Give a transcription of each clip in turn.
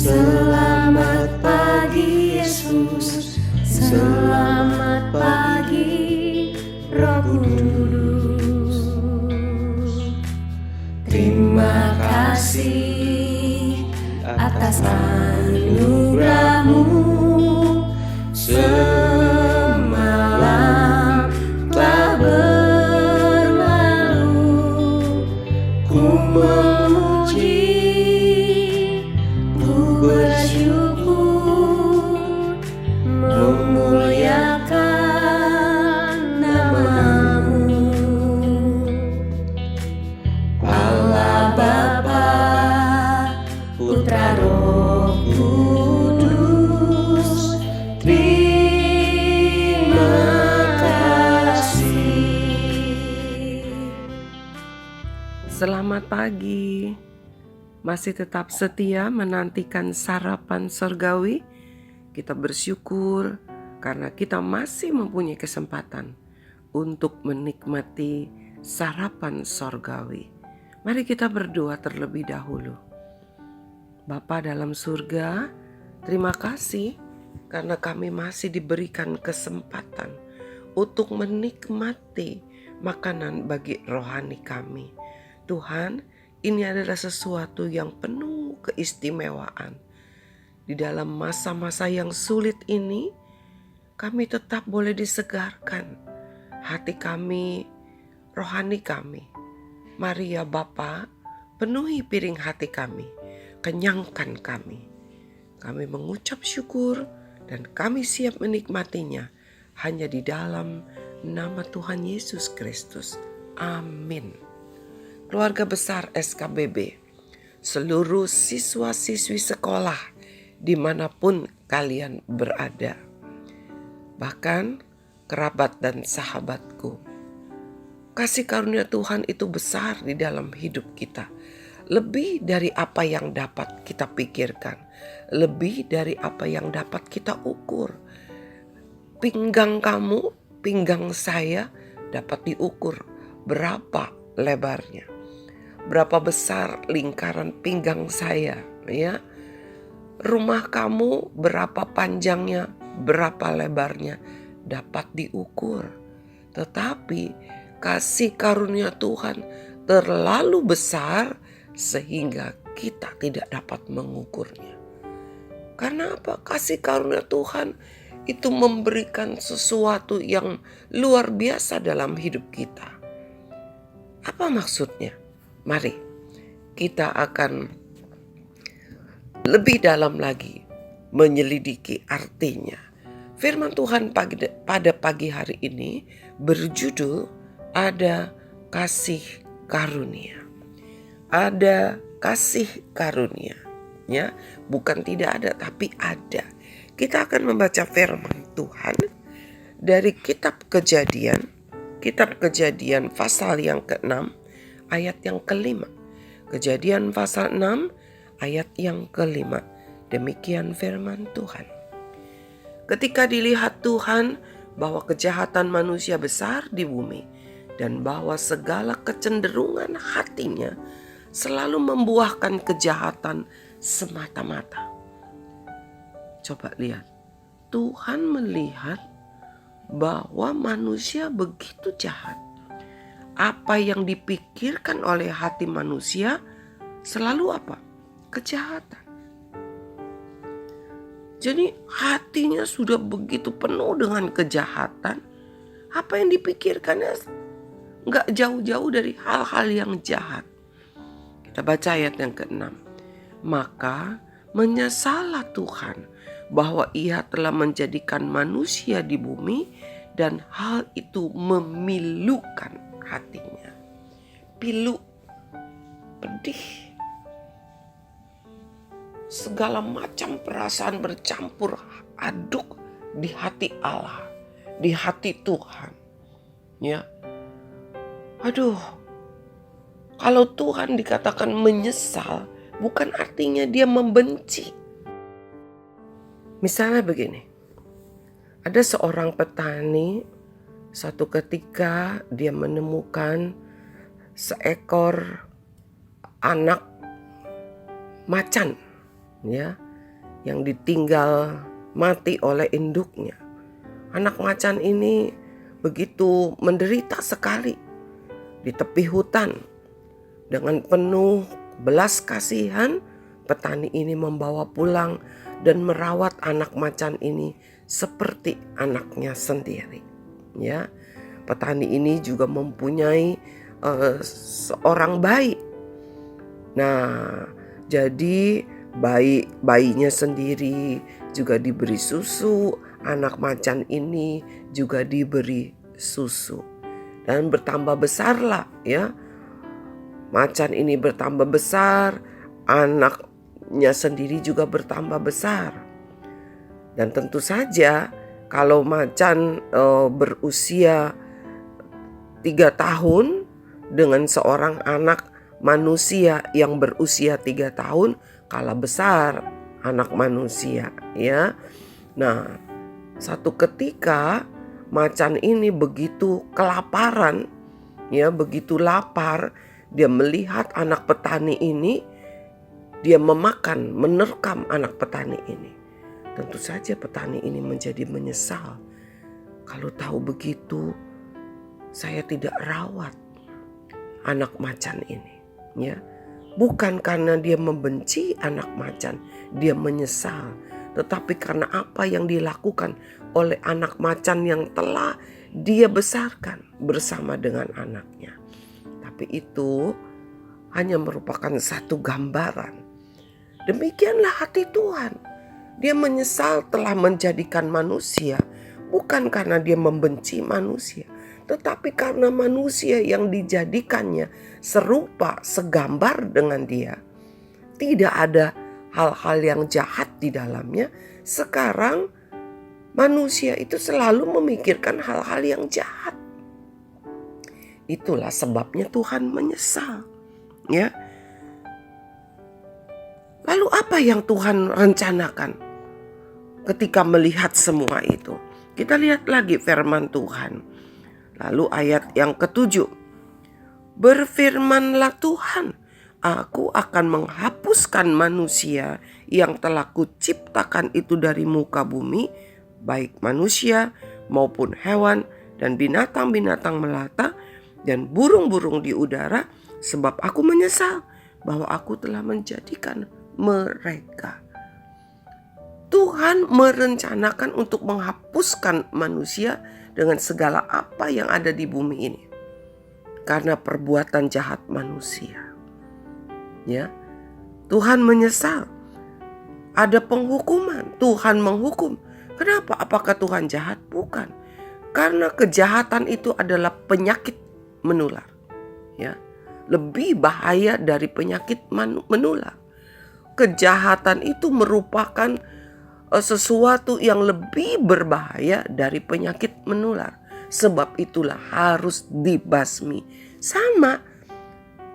Selamat pagi Yesus, selamat pagi Roh Kudus. Terima kasih atas anugerah-Mu. Semalam telah berlalu, ku memuji, ku bersyukur, memuliakan nama-Mu. Allah Bapa, Putra, Roh Kudus, terima kasih. Selamat pagi. Masih tetap setia menantikan sarapan surgawi? Kita bersyukur karena kita masih mempunyai kesempatan untuk menikmati sarapan surgawi. Mari kita berdoa terlebih dahulu. Bapa dalam surga, terima kasih karena kami masih diberikan kesempatan untuk menikmati makanan bagi rohani kami. Tuhan, ini adalah sesuatu yang penuh keistimewaan. Di dalam masa-masa yang sulit ini, kami tetap boleh disegarkan. Hati kami, rohani kami. Mari ya Bapa, penuhi piring hati kami, kenyangkan kami. Kami mengucap syukur dan kami siap menikmatinya hanya di dalam nama Tuhan Yesus Kristus. Amin. Keluarga besar SKBB, seluruh siswa-siswi sekolah dimanapun kalian berada, bahkan kerabat dan sahabatku, kasih karunia Tuhan itu besar di dalam hidup kita, lebih dari apa yang dapat kita pikirkan, lebih dari apa yang dapat kita ukur. Pinggang kamu, pinggang saya dapat diukur berapa lebarnya, berapa besar lingkaran pinggang saya, ya. Rumah kamu berapa panjangnya, berapa lebarnya dapat diukur. Tetapi kasih karunia Tuhan terlalu besar sehingga kita tidak dapat mengukurnya. Karena apa? Kasih karunia Tuhan itu memberikan sesuatu yang luar biasa dalam hidup kita. Apa maksudnya? Mari kita akan lebih dalam lagi menyelidiki artinya. Firman Tuhan pada pagi hari ini berjudul ada kasih karunia. Ada kasih karunia, ya, bukan tidak ada tapi ada. Kita akan membaca firman Tuhan dari kitab Kejadian pasal yang ke-6 ayat yang ke-5. Kejadian pasal 6 ayat yang ke-5. Demikian firman Tuhan. Ketika dilihat Tuhan bahwa kejahatan manusia besar di bumi dan bahwa segala kecenderungan hatinya selalu membuahkan kejahatan semata-mata. Coba lihat, Tuhan melihat bahwa manusia begitu jahat. Apa yang dipikirkan oleh hati manusia selalu apa? Kejahatan. Jadi hatinya sudah begitu penuh dengan kejahatan. Apa yang dipikirkannya gak jauh-jauh dari hal-hal yang jahat. Kita baca ayat yang ke-6. Maka menyesallah Tuhan bahwa Ia telah menjadikan manusia di bumi dan hal itu memilukan hatinya. Pilu, pedih. Segala macam perasaan bercampur aduk di hati Allah, di hati Tuhan. Ya. Aduh. Kalau Tuhan dikatakan menyesal, bukan artinya Dia membenci. Misalnya begini. Ada seorang petani, satu ketika dia menemukan seekor anak macan, ya, yang ditinggal mati oleh induknya. Anak macan ini begitu menderita sekali di tepi hutan. Dengan penuh belas kasihan, petani ini membawa pulang dan merawat anak macan ini seperti anaknya sendiri. Ya, petani ini juga mempunyai seorang bayi. Nah, jadi bayinya sendiri juga diberi susu, anak macan ini juga diberi susu. Dan bertambah besarlah ya. Macan ini bertambah besar, anaknya sendiri juga bertambah besar. Dan tentu saja kalau macan berusia 3 tahun dengan seorang anak manusia yang berusia 3 tahun, kalah besar anak manusia ya. Nah, satu ketika macan ini begitu kelaparan ya, begitu lapar, dia melihat anak petani ini, dia menerkam anak petani ini. Tentu saja petani ini menjadi menyesal. Kalau tahu begitu, saya tidak rawat anak macan ini. Ya, bukan karena dia membenci anak macan, dia menyesal, tetapi karena apa yang dilakukan oleh anak macan yang telah dia besarkan bersama dengan anaknya. Tapi itu hanya merupakan satu gambaran. Demikianlah hati Tuhan. Dia menyesal telah menjadikan manusia, bukan karena dia membenci manusia, tetapi karena manusia yang dijadikannya serupa, segambar dengan dia. Tidak ada hal-hal yang jahat di dalamnya. Sekarang manusia itu selalu memikirkan hal-hal yang jahat. Itulah sebabnya Tuhan menyesal. Ya. Lalu apa yang Tuhan rencanakan ketika melihat semua itu? Kita lihat lagi firman Tuhan. Lalu ayat yang ke-7. Berfirmanlah Tuhan, aku akan menghapuskan manusia yang telah kuciptakan itu dari muka bumi, baik manusia maupun hewan dan binatang-binatang melata dan burung-burung di udara, sebab aku menyesal bahwa aku telah menjadikan mereka. Tuhan merencanakan untuk menghapuskan manusia dengan segala apa yang ada di bumi ini karena perbuatan jahat manusia. Ya, Tuhan menyesal. Ada penghukuman, Tuhan menghukum. Kenapa? Apakah Tuhan jahat? Bukan. Karena kejahatan itu adalah penyakit menular. Ya, lebih bahaya dari penyakit menular. Kejahatan itu merupakan sesuatu yang lebih berbahaya dari penyakit menular. Sebab itulah harus dibasmi. Sama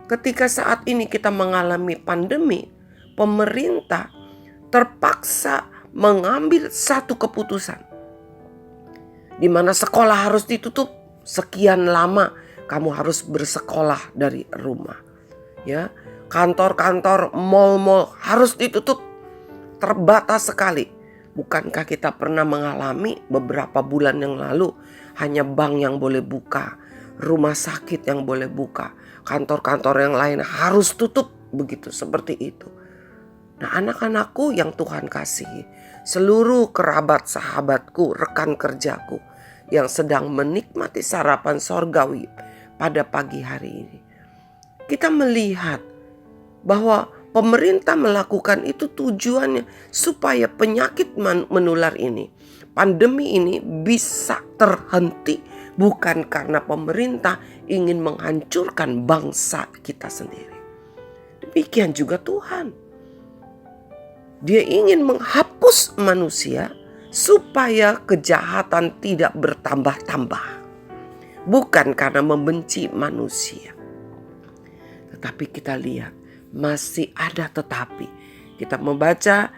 ketika saat ini kita mengalami pandemi, pemerintah terpaksa mengambil satu keputusan di mana sekolah harus ditutup sekian lama. Kamu harus bersekolah dari rumah. Ya, kantor-kantor, mal-mal harus ditutup. Terbatas sekali. Bukankah kita pernah mengalami beberapa bulan yang lalu hanya bank yang boleh buka, rumah sakit yang boleh buka, kantor-kantor yang lain harus tutup, begitu seperti itu. Nah, anak-anakku yang Tuhan kasihi, seluruh kerabat sahabatku, rekan kerjaku yang sedang menikmati sarapan sorgawi pada pagi hari ini, kita melihat bahwa pemerintah melakukan itu tujuannya supaya penyakit menular ini, pandemi ini bisa terhenti, bukan karena pemerintah ingin menghancurkan bangsa kita sendiri. Demikian juga Tuhan. Dia ingin menghapus manusia supaya kejahatan tidak bertambah-tambah. Bukan karena membenci manusia. Tetapi kita lihat masih ada tetapi. Kita membaca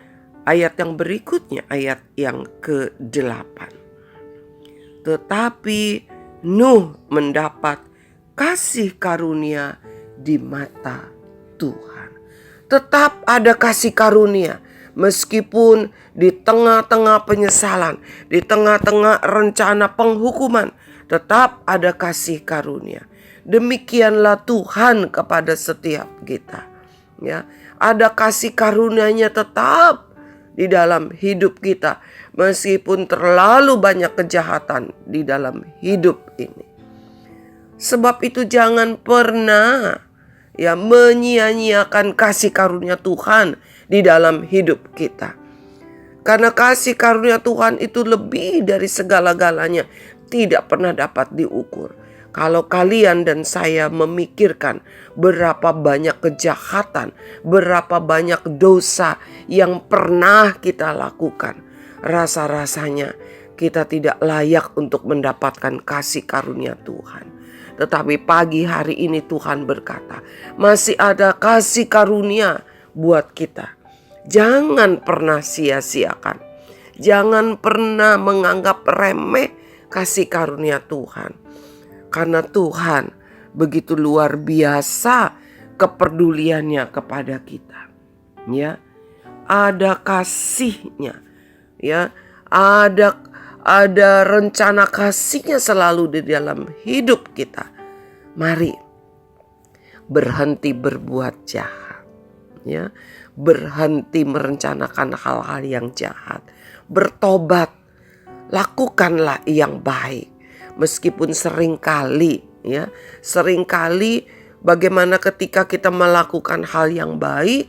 ayat yang berikutnya, ayat yang ke-8. Tetapi Nuh mendapat kasih karunia di mata Tuhan. Tetap ada kasih karunia. Meskipun di tengah-tengah penyesalan, di tengah-tengah rencana penghukuman, tetap ada kasih karunia. Demikianlah Tuhan kepada setiap kita. Ya, ada kasih karunia-Nya tetap di dalam hidup kita, meskipun terlalu banyak kejahatan di dalam hidup ini. Sebab itu jangan pernah menyia-nyiakan kasih karunia Tuhan di dalam hidup kita. Karena kasih karunia Tuhan itu lebih dari segala-galanya, tidak pernah dapat diukur. Kalau kalian dan saya memikirkan berapa banyak kejahatan, berapa banyak dosa yang pernah kita lakukan, rasa-rasanya kita tidak layak untuk mendapatkan kasih karunia Tuhan. Tetapi pagi hari ini Tuhan berkata, masih ada kasih karunia buat kita. Jangan pernah sia-siakan. Jangan pernah menganggap remeh kasih karunia Tuhan. Karena Tuhan begitu luar biasa kepeduliannya kepada kita. Ya, ada kasihnya. Ya, ada rencana kasihnya selalu di dalam hidup kita. Mari berhenti berbuat jahat. Ya, berhenti merencanakan hal-hal yang jahat. Bertobat, lakukanlah yang baik. Meskipun seringkali bagaimana ketika kita melakukan hal yang baik,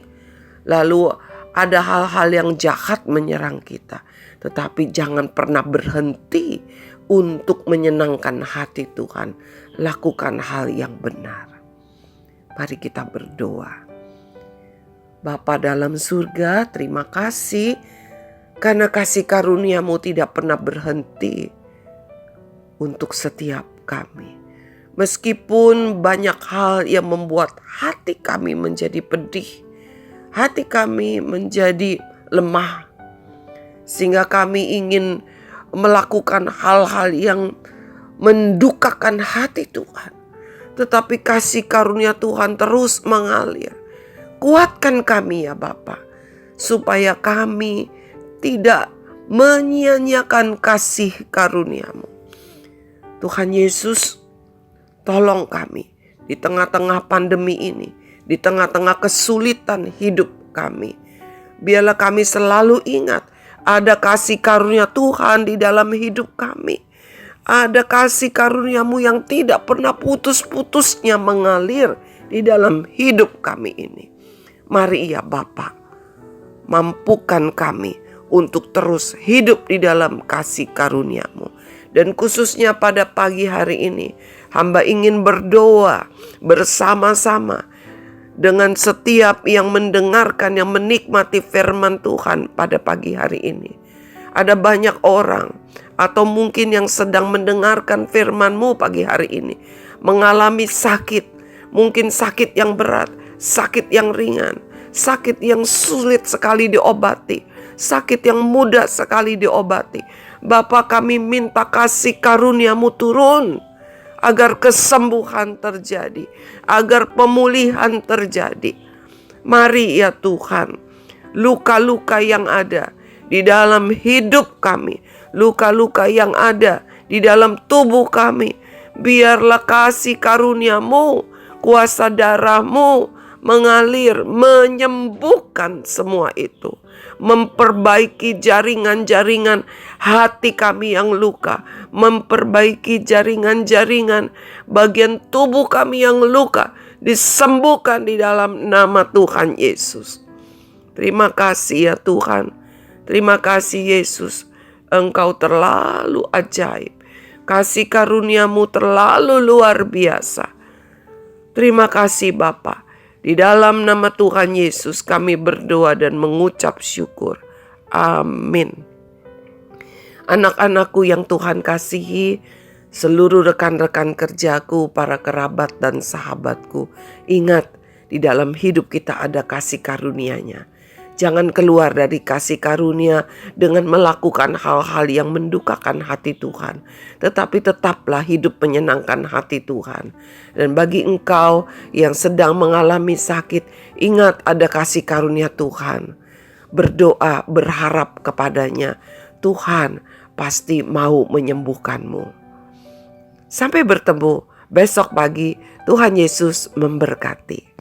lalu ada hal-hal yang jahat menyerang kita. Tetapi jangan pernah berhenti untuk menyenangkan hati Tuhan. Lakukan hal yang benar. Mari kita berdoa. Bapa dalam surga, terima kasih karena kasih karunia-Mu tidak pernah berhenti untuk setiap kami. Meskipun banyak hal yang membuat hati kami menjadi pedih, hati kami menjadi lemah, sehingga kami ingin melakukan hal-hal yang mendukakan hati Tuhan. Tetapi kasih karunia Tuhan terus mengalir. Kuatkan kami ya Bapa, supaya kami tidak menyia-nyiakan kasih karunia-Mu. Tuhan Yesus, tolong kami di tengah-tengah pandemi ini, di tengah-tengah kesulitan hidup kami. Biarlah kami selalu ingat ada kasih karunia Tuhan di dalam hidup kami. Ada kasih karunia-Mu yang tidak pernah putus-putusnya mengalir di dalam hidup kami ini. Mari ya Bapa, mampukan kami untuk terus hidup di dalam kasih karunia-Mu. Dan khususnya pada pagi hari ini, hamba ingin berdoa bersama-sama dengan setiap yang mendengarkan, yang menikmati firman Tuhan pada pagi hari ini. Ada banyak orang atau mungkin yang sedang mendengarkan firman-Mu pagi hari ini mengalami sakit, mungkin sakit yang berat, sakit yang ringan, sakit yang sulit sekali diobati, sakit yang mudah sekali diobati. Bapa, kami minta kasih karunia-Mu turun agar kesembuhan terjadi, agar pemulihan terjadi. Mari ya Tuhan, luka-luka yang ada di dalam hidup kami, luka-luka yang ada di dalam tubuh kami, biarlah kasih karunia-Mu, kuasa darah-Mu mengalir, menyembuhkan semua itu, memperbaiki jaringan-jaringan hati kami yang luka, memperbaiki jaringan-jaringan bagian tubuh kami yang luka, disembuhkan di dalam nama Tuhan Yesus. Terima kasih ya Tuhan, terima kasih Yesus, Engkau terlalu ajaib, kasih karunia-Mu terlalu luar biasa. Terima kasih Bapa. Di dalam nama Tuhan Yesus kami berdoa dan mengucap syukur. Amin. Anak-anakku yang Tuhan kasihi, seluruh rekan-rekan kerjaku, para kerabat dan sahabatku, ingat di dalam hidup kita ada kasih karunia-Nya. Jangan keluar dari kasih karunia dengan melakukan hal-hal yang mendukakan hati Tuhan. Tetapi tetaplah hidup menyenangkan hati Tuhan. Dan bagi engkau yang sedang mengalami sakit, ingat ada kasih karunia Tuhan. berdoa, berharap kepadanya. Tuhan pasti mau menyembuhkanmu. Sampai bertemu besok pagi. Tuhan Yesus memberkati.